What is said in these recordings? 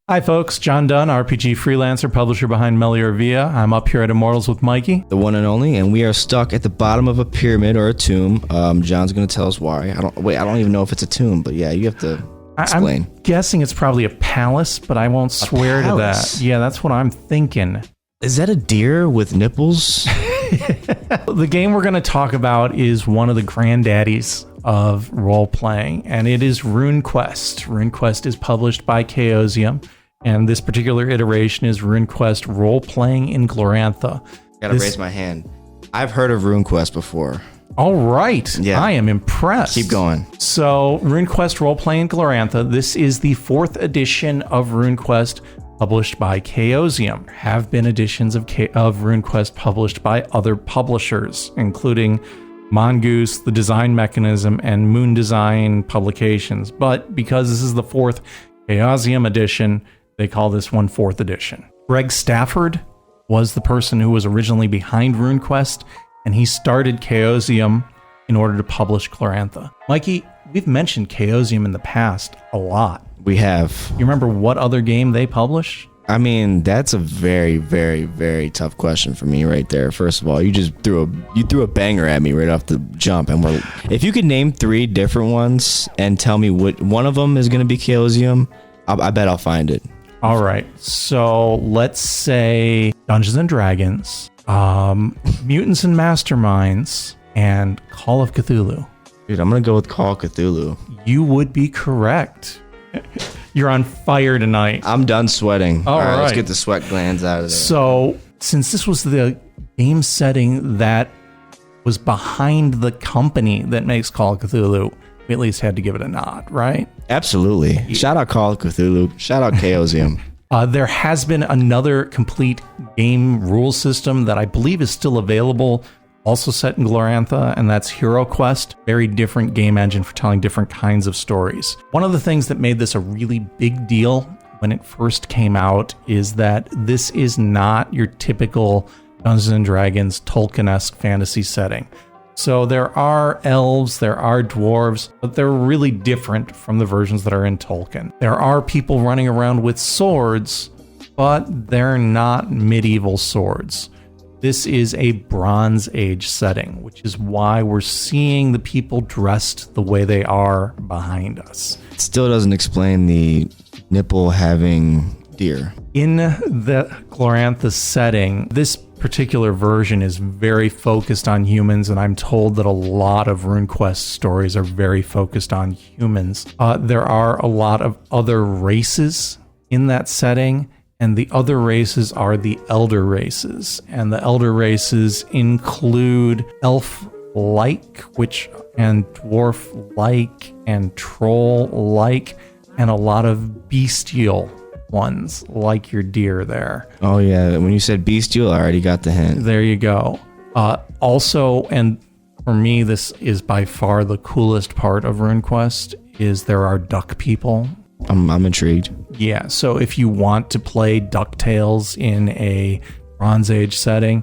Hi folks, John Dunn, RPG freelancer, publisher behind Melior Via. I'm up here at Immortals with Mikey. The one and only, and we are stuck at the bottom of a pyramid or a tomb. John's going to tell us why. I don't even know if it's a tomb, but yeah, you have to explain. I'm guessing it's probably a palace, but I won't swear to that. Yeah, that's what I'm thinking. Is that a deer with nipples? The game we're going to talk about is one of the granddaddies of role-playing, and it is Runequest. Runequest is published by Chaosium, and this particular iteration is Runequest Role-Playing in Glorantha. Gotta raise my hand. I've heard of Runequest before. All right. Yeah. I am impressed. Keep going. So, Runequest Role-Playing in Glorantha, this is the 4th edition of Runequest published by Chaosium. There have been editions of Runequest published by other publishers, including Mongoose, The Design Mechanism, and Moon Design Publications. But because this is the 4th Chaosium edition, they call this one 4th edition. Greg Stafford was the person who was originally behind Runequest, and he started Chaosium in order to publish Glorantha. Mikey, we've mentioned Chaosium in the past a lot. We have. You remember what other game they published? I mean, that's a very, very, very tough question for me right there. First of all, you just threw a banger at me right off the jump, and if you could name 3 different ones and tell me what one of them is going to be Chaosium, I bet I'll find it. All right, so let's say Dungeons and Dragons, Mutants and Masterminds, and Call of Cthulhu. Dude, I'm gonna go with Call of Cthulhu. You would be correct. You're on fire tonight. I'm done sweating. All right, let's get the sweat glands out of there. So, since this was the game setting that was behind the company that makes Call of Cthulhu, we at least had to give it a nod, right? Absolutely. Shout out Call of Cthulhu. Shout out Chaosium. There has been another complete game rule system that I believe is still available, also set in Glorantha, and that's HeroQuest. Very different game engine for telling different kinds of stories. One of the things that made this a really big deal when it first came out is that this is not your typical Dungeons and Dragons Tolkien-esque fantasy setting. So there are elves, there are dwarves, but they're really different from the versions that are in Tolkien. There are people running around with swords, but they're not medieval swords. This is a Bronze Age setting, which is why we're seeing the people dressed the way they are behind us. It still doesn't explain the nipple having deer. In the Glorantha setting, this particular version is very focused on humans, and I'm told that a lot of Runequest stories are very focused on humans. There are a lot of other races in that setting, and the other races are the elder races. And the elder races include elf-like, and dwarf-like, and troll-like, and a lot of bestial ones, like your deer there. Oh yeah, when you said bestial, I already got the hint. There you go. Also, and for me, this is by far the coolest part of Runequest, is there are duck people. I'm intrigued. Yeah, so if you want to play DuckTales in a Bronze Age setting,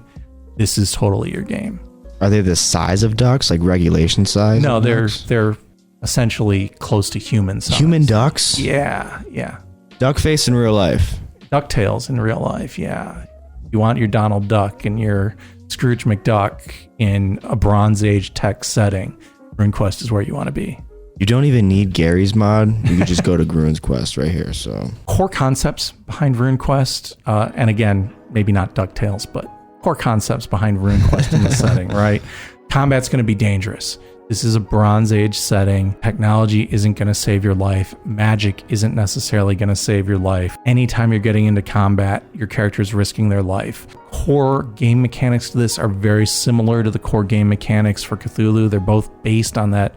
this is totally your game. Are they the size of ducks, like regulation size? No, they're essentially close to human size. Human ducks? Yeah. Duck face in real life. DuckTales in real life, yeah. You want your Donald Duck and your Scrooge McDuck in a Bronze Age tech setting, Runequest is where you want to be. You don't even need Gary's mod. You can just go to Runequest right here. So core concepts behind Runequest, and again, maybe not DuckTales, but core concepts behind Runequest in the setting, right? Combat's going to be dangerous. This is a Bronze Age setting. Technology isn't going to save your life. Magic isn't necessarily going to save your life. Anytime you're getting into combat, your character is risking their life. Core game mechanics to this are very similar to the core game mechanics for Cthulhu. They're both based on that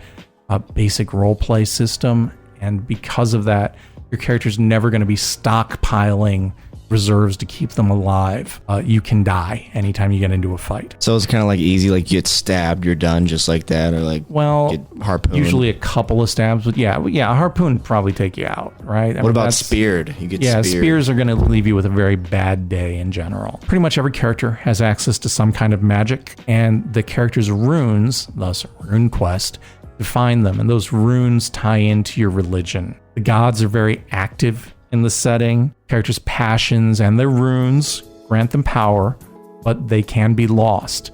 basic roleplay system, and because of that, your character's never going to be stockpiling reserves to keep them alive. You can die anytime you get into a fight. So it's kind of like easy, like you get stabbed, you're done just like that, or like get harpooned. Usually a couple of stabs, but yeah, a harpoon would probably take you out, right? What about speared? You get speared. Spears are going to leave you with a very bad day in general. Pretty much every character has access to some kind of magic, and the character's runes, thus Runequest, define them, and those runes tie into your religion. The gods are very active in the setting. Characters' passions and their runes grant them power, but they can be lost.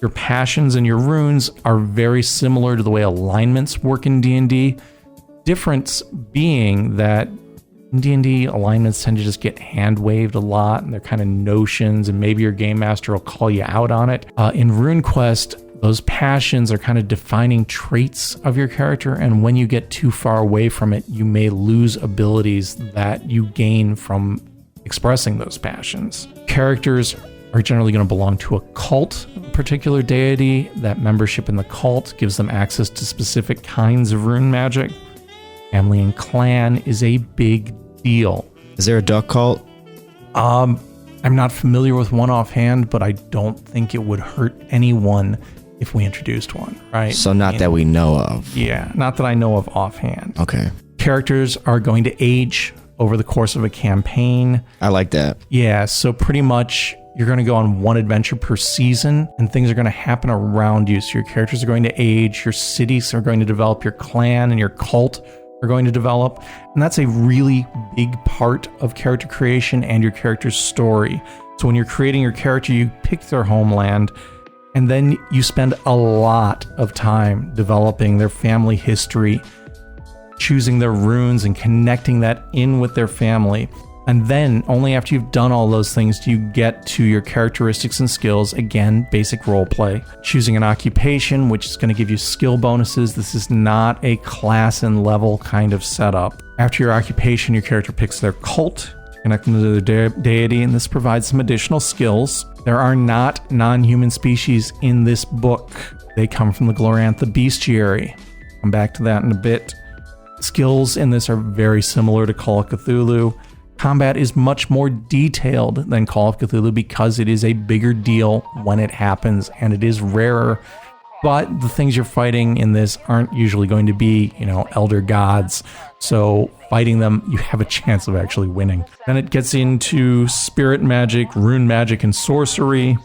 Your passions and your runes are very similar to the way alignments work in D&D. Difference being that in D&D, alignments tend to just get hand-waved a lot, and they're kind of notions, and maybe your game master will call you out on it. In Runequest, those passions are kind of defining traits of your character, and when you get too far away from it, you may lose abilities that you gain from expressing those passions. Characters are generally going to belong to a cult of a particular deity. That membership in the cult gives them access to specific kinds of rune magic. Family and clan is a big deal. Is there a duck cult? I'm not familiar with one offhand, but I don't think it would hurt anyone if we introduced one, right? So not that we know of. Yeah, not that I know of offhand. Okay. Characters are going to age over the course of a campaign. I like that. Yeah, so pretty much you're going to go on one adventure per season, and things are going to happen around you. So your characters are going to age, your cities are going to develop, your clan and your cult are going to develop. And that's a really big part of character creation and your character's story. So when you're creating your character, you pick their homeland, and then you spend a lot of time developing their family history, choosing their runes and connecting that in with their family. And then only after you've done all those things do you get to your characteristics and skills. Again, basic role play. Choosing an occupation, which is going to give you skill bonuses. This is not a class and level kind of setup. After your occupation, your character picks their cult, connect them to their deity, and this provides some additional skills. There are not non-human species in this book. They come from the Glorantha bestiary. Come back to that in a bit. Skills in this are very similar to Call of Cthulhu. Combat is much more detailed than Call of Cthulhu because it is a bigger deal when it happens, and it is rarer. But the things you're fighting in this aren't usually going to be, elder gods. So fighting them, you have a chance of actually winning. Then it gets into spirit magic, rune magic, and sorcery,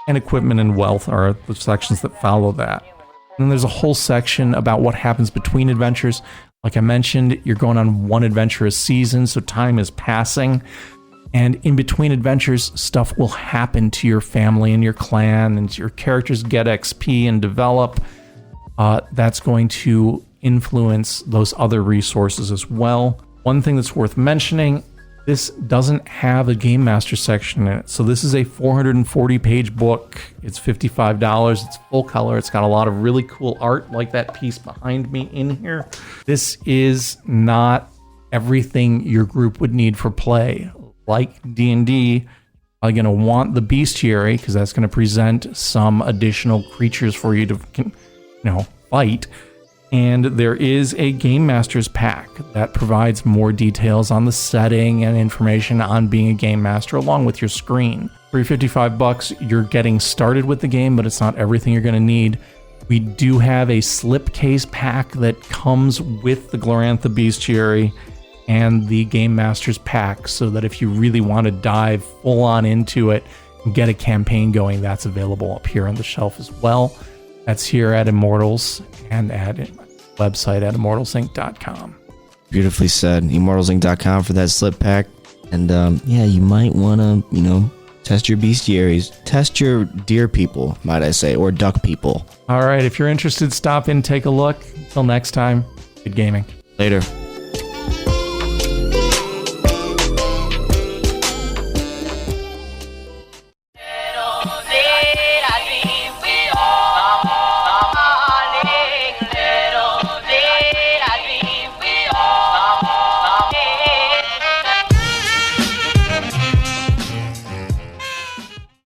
and equipment and wealth are the sections that follow that. And then there's a whole section about what happens between adventures. Like I mentioned, you're going on one adventure a season, so time is passing. And in between adventures, stuff will happen to your family and your clan, and your characters get XP and develop. That's going to influence those other resources as well. One thing that's worth mentioning, this doesn't have a Game Master section in it. So this is a 440-page book. It's $55. It's full color. It's got a lot of really cool art, like that piece behind me in here. This is not everything your group would need for play. Like D&D, are going to want the bestiary because that's going to present some additional creatures for you to, fight. And there is a Game Master's pack that provides more details on the setting and information on being a Game Master along with your screen. For your $55, you're getting started with the game, but it's not everything you're going to need. We do have a slipcase pack that comes with the Glorantha bestiary and the Game Master's pack, so that if you really want to dive full on into it and get a campaign going, that's available up here on the shelf as well. That's here at Immortals and at website at immortalsinc.com. Beautifully said. Immortalsinc.com for that slip pack. And you might want to, test your bestiaries. Test your deer people, might I say, or duck people. All right. If you're interested, stop in, take a look. Until next time, good gaming. Later.